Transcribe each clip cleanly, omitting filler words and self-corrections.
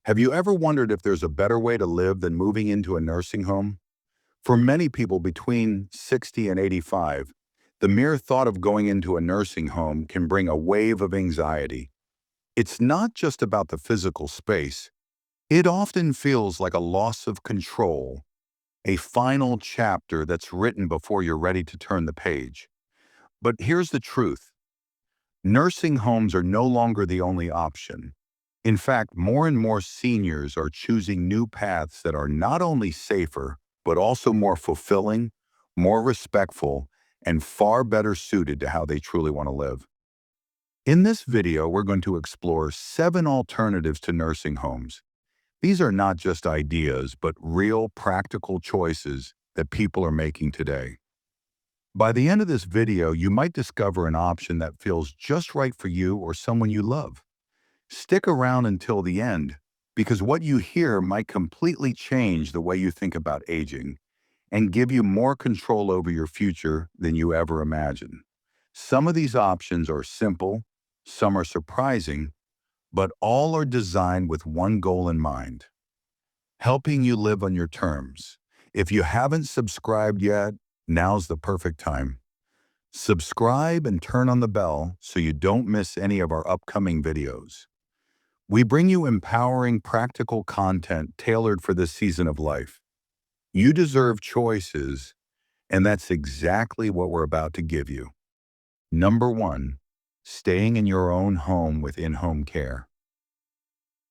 Have you ever wondered if there's a better way to live than moving into a nursing home? For many people between 60 and 85, the mere thought of going into a nursing home can bring a wave of anxiety. It's not just about the physical space. It often feels like a loss of control, a final chapter that's written before you're ready to turn the page. But here's the truth. Nursing homes are no longer the only option. In fact, more and more seniors are choosing new paths that are not only safer, but also more fulfilling, more respectful, and far better suited to how they truly want to live. In this video, we're going to explore 7 alternatives to nursing homes. These are not just ideas, but real practical choices that people are making today. By the end of this video, you might discover an option that feels just right for you or someone you love. Stick around until the end, because what you hear might completely change the way you think about aging and give you more control over your future than you ever imagined. Some of these options are simple, some are surprising, but all are designed with one goal in mind: helping you live on your terms. If you haven't subscribed yet, now's the perfect time. Subscribe and turn on the bell so you don't miss any of our upcoming videos. We bring you empowering, practical content tailored for this season of life. You deserve choices, and that's exactly what we're about to give you. Number 1, staying in your own home with in-home care.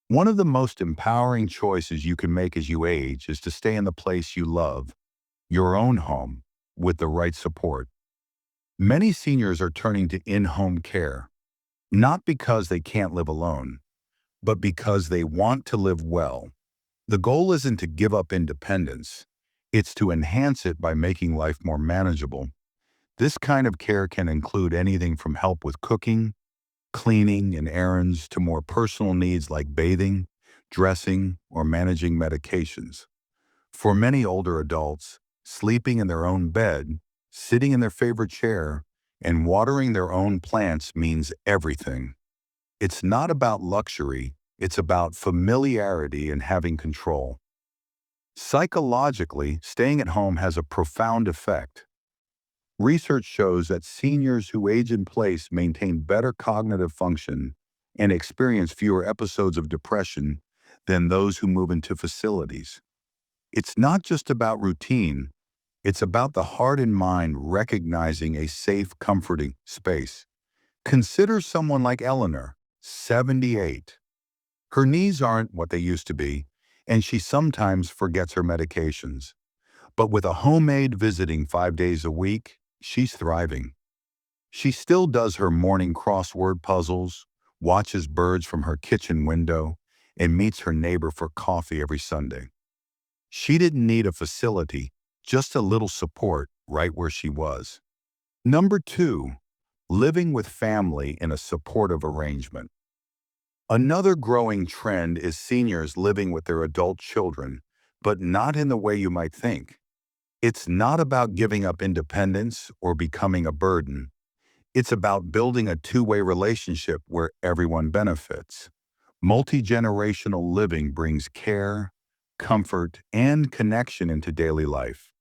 One of the most empowering choices you can make as you age is to stay in the place you love, your own home, with the right support. Many seniors are turning to in-home care, not because they can't live alone, but because they want to live well. The goal isn't to give up independence, it's to enhance it by making life more manageable. This kind of care can include anything from help with cooking, cleaning, and errands to more personal needs like bathing, dressing, or managing medications. For many older adults, sleeping in their own bed, sitting in their favorite chair, and watering their own plants means everything. It's not about luxury, it's about familiarity and having control. Psychologically, staying at home has a profound effect. Research shows that seniors who age in place maintain better cognitive function and experience fewer episodes of depression than those who move into facilities. It's not just about routine, it's about the heart and mind recognizing a safe, comforting space. Consider someone like Eleanor, 78. Her knees aren't what they used to be, and she sometimes forgets her medications. But with a homemade visiting 5 days a week, she's thriving. She still does her morning crossword puzzles, watches birds from her kitchen window, and meets her neighbor for coffee every Sunday. She didn't need a facility, just a little support right where she was. Number 2, living with family in a supportive arrangement. Another growing trend is seniors living with their adult children, but not in the way you might think. It's not about giving up independence or becoming a burden. It's about building a two-way relationship where everyone benefits. Multi-generational living brings care, comfort, and connection into daily life.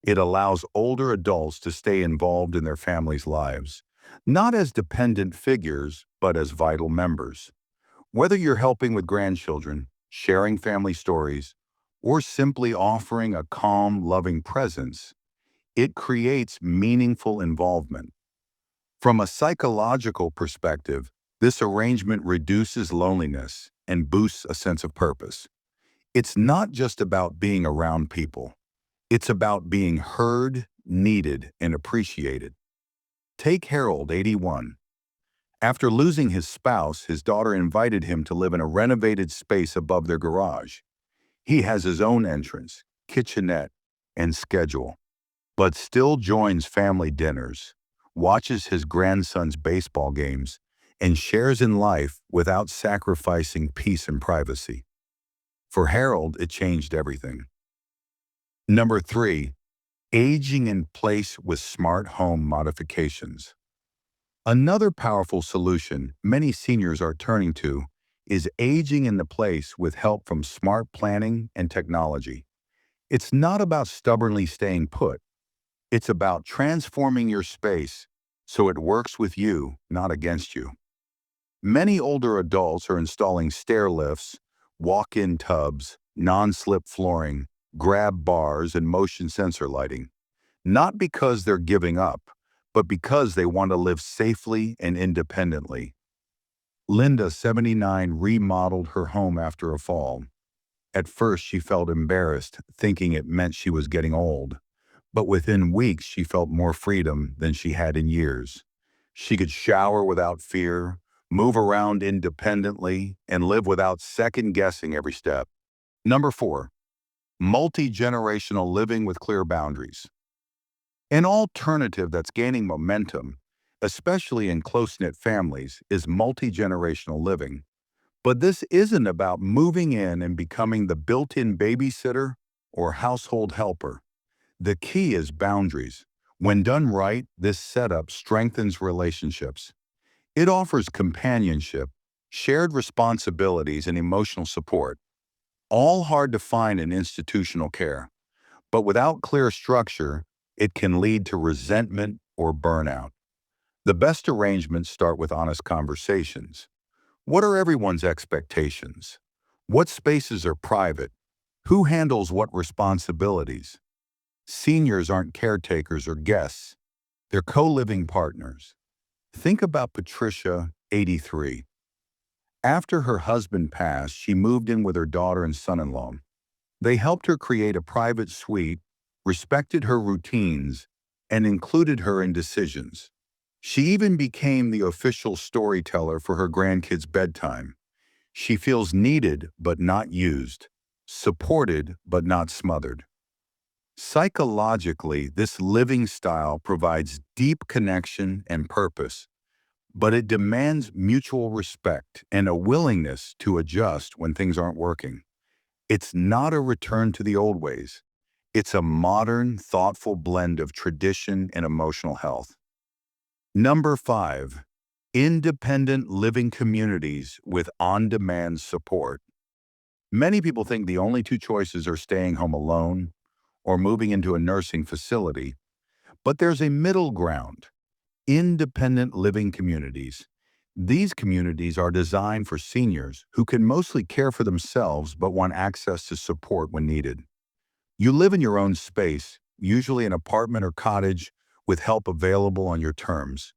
It allows older adults to stay involved in their families' lives, not as dependent figures, but as vital members. Whether you're helping with grandchildren, sharing family stories, or simply offering a calm, loving presence, it creates meaningful involvement. From a psychological perspective, this arrangement reduces loneliness and boosts a sense of purpose. It's not just about being around people. It's about being heard, needed, and appreciated. Take Harold, 81. After losing his spouse, his daughter invited him to live in a renovated space above their garage. He has his own entrance, kitchenette, and schedule, but still joins family dinners, watches his grandson's baseball games, and shares in life without sacrificing peace and privacy. For Harold, it changed everything. Number 3, aging in place with smart home modifications. Another powerful solution many seniors are turning to is aging in the place with help from smart planning and technology. It's not about stubbornly staying put. It's about transforming your space so it works with you, not against you. Many older adults are installing stair lifts, walk-in tubs, non-slip flooring, grab bars, and motion sensor lighting, not because they're giving up, but because they want to live safely and independently. Linda, 79, remodeled her home after a fall. At first, she felt embarrassed, thinking it meant she was getting old. But within weeks, she felt more freedom than she had in years. She could shower without fear, move around independently, and live without second-guessing every step. Number 4, multi-generational living with clear boundaries. An alternative that's gaining momentum, especially in close-knit families, is multi-generational living. But this isn't about moving in and becoming the built-in babysitter or household helper. The key is boundaries. When done right, this setup strengthens relationships. It offers companionship, shared responsibilities, and emotional support, all hard to find in institutional care. But without clear structure, it can lead to resentment or burnout. The best arrangements start with honest conversations. What are everyone's expectations? What spaces are private? Who handles what responsibilities? Seniors aren't caretakers or guests. They're co-living partners. Think about Patricia, 83. After her husband passed, she moved in with her daughter and son-in-law. They helped her create a private suite, respected her routines, and included her in decisions. She even became the official storyteller for her grandkids' bedtime. She feels needed but not used, supported but not smothered. Psychologically, this living style provides deep connection and purpose, but it demands mutual respect and a willingness to adjust when things aren't working. It's not a return to the old ways. It's a modern, thoughtful blend of tradition and emotional health. Number 5, independent living communities with on-demand support. Many people think the only two choices are staying home alone or moving into a nursing facility, but there's a middle ground: independent living communities. These communities are designed for seniors who can mostly care for themselves but want access to support when needed. You live in your own space, usually an apartment or cottage, with help available on your terms.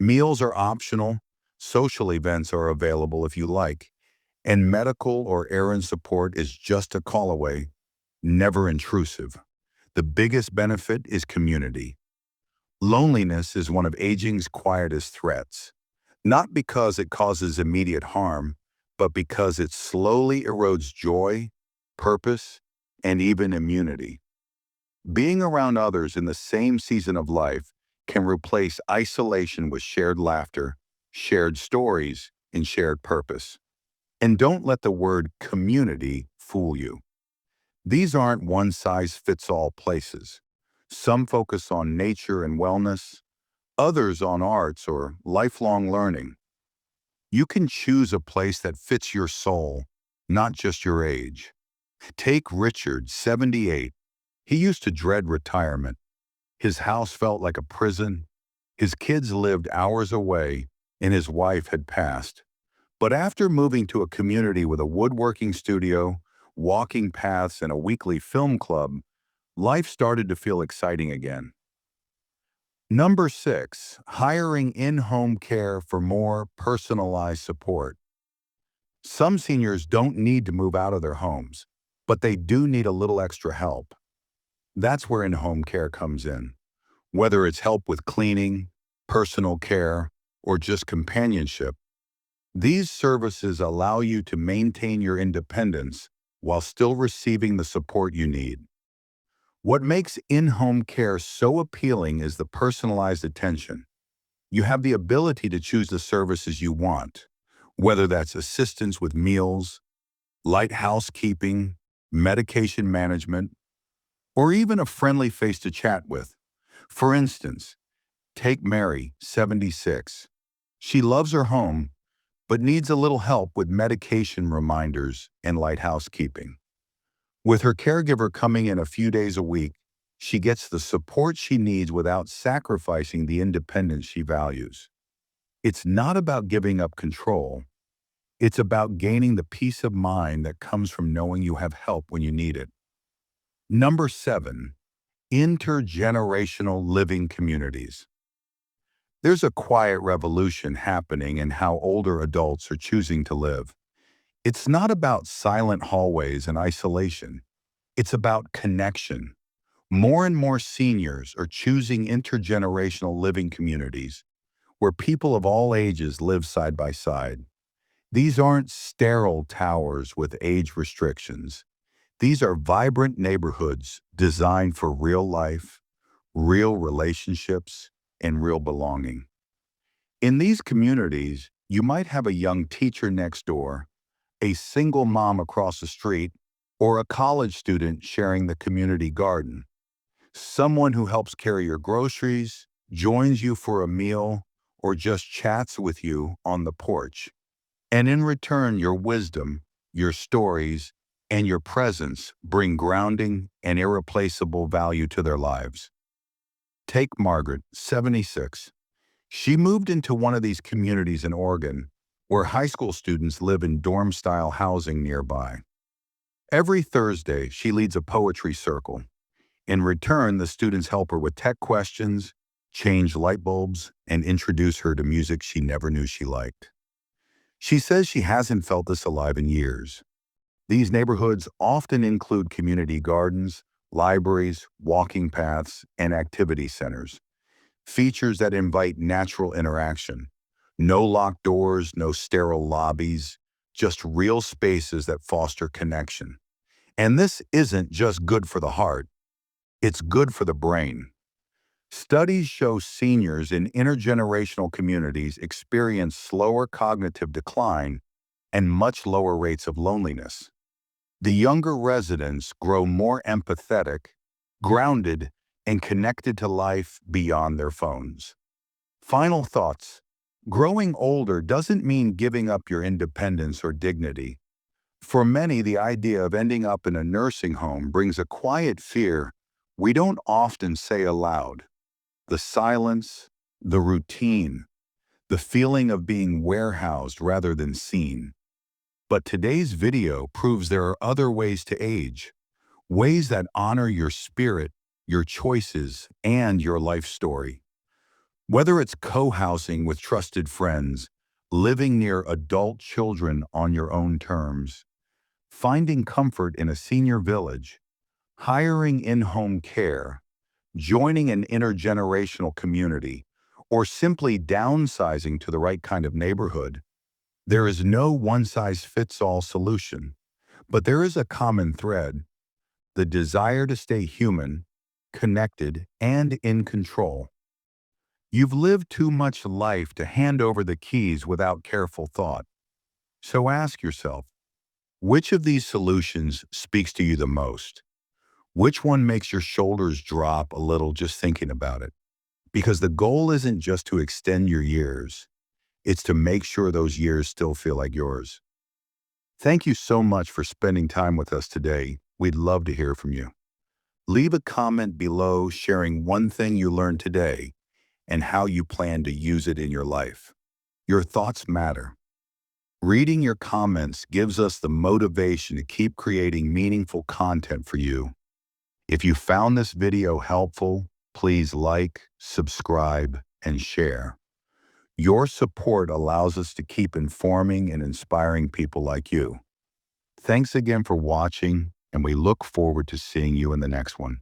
Meals are optional, social events are available if you like, and medical or errand support is just a call away, never intrusive. The biggest benefit is community. Loneliness is one of aging's quietest threats, not because it causes immediate harm, but because it slowly erodes joy, purpose, and even immunity. Being around others in the same season of life can replace isolation with shared laughter, shared stories, and shared purpose. And don't let the word community fool you. These aren't one-size-fits-all places. Some focus on nature and wellness, others on arts or lifelong learning. You can choose a place that fits your soul, not just your age. Take Richard, 78. He used to dread retirement. His house felt like a prison. His kids lived hours away, and his wife had passed. But after moving to a community with a woodworking studio, walking paths, and a weekly film club, life started to feel exciting again. Number 6, hiring in-home care for more personalized support. Some seniors don't need to move out of their homes, but they do need a little extra help. That's where in-home care comes in. Whether it's help with cleaning, personal care, or just companionship, these services allow you to maintain your independence while still receiving the support you need. What makes in-home care so appealing is the personalized attention. You have the ability to choose the services you want, whether that's assistance with meals, light housekeeping, medication management, or even a friendly face to chat with. For instance, take Mary, 76. She loves her home, but needs a little help with medication reminders and light housekeeping. With her caregiver coming in a few days a week, she gets the support she needs without sacrificing the independence she values. It's not about giving up control. It's about gaining the peace of mind that comes from knowing you have help when you need it. Number 7, intergenerational living communities. There's a quiet revolution happening in how older adults are choosing to live. It's not about silent hallways and isolation. It's about connection. More and more seniors are choosing intergenerational living communities where people of all ages live side by side. These aren't sterile towers with age restrictions. These are vibrant neighborhoods designed for real life, real relationships, and real belonging. In these communities, you might have a young teacher next door, a single mom across the street, or a college student sharing the community garden. Someone who helps carry your groceries, joins you for a meal, or just chats with you on the porch. And in return, your wisdom, your stories, and your presence bring grounding and irreplaceable value to their lives. Take Margaret, 76. She moved into one of these communities in Oregon, where high school students live in dorm-style housing nearby. Every Thursday, she leads a poetry circle. In return, the students help her with tech questions, change light bulbs, and introduce her to music she never knew she liked. She says she hasn't felt this alive in years. These neighborhoods often include community gardens, libraries, walking paths, and activity centers, features that invite natural interaction. No locked doors, no sterile lobbies, just real spaces that foster connection. And this isn't just good for the heart, it's good for the brain. Studies show seniors in intergenerational communities experience slower cognitive decline and much lower rates of loneliness. The younger residents grow more empathetic, grounded, and connected to life beyond their phones. Final thoughts. Growing older doesn't mean giving up your independence or dignity. For many, the idea of ending up in a nursing home brings a quiet fear we don't often say aloud. The silence, the routine, the feeling of being warehoused rather than seen. But today's video proves there are other ways to age, ways that honor your spirit, your choices, and your life story. Whether it's co-housing with trusted friends, living near adult children on your own terms, finding comfort in a senior village, hiring in-home care, joining an intergenerational community, or simply downsizing to the right kind of neighborhood, there is no one-size-fits-all solution. But there is a common thread: the desire to stay human, connected, and in control. You've lived too much life to hand over the keys without careful thought. So ask yourself, which of these solutions speaks to you the most? Which one makes your shoulders drop a little just thinking about it? Because the goal isn't just to extend your years, it's to make sure those years still feel like yours. Thank you so much for spending time with us today. We'd love to hear from you. Leave a comment below sharing one thing you learned today and how you plan to use it in your life. Your thoughts matter. Reading your comments gives us the motivation to keep creating meaningful content for you. If you found this video helpful, please like, subscribe, and share. Your support allows us to keep informing and inspiring people like you. Thanks again for watching, and we look forward to seeing you in the next one.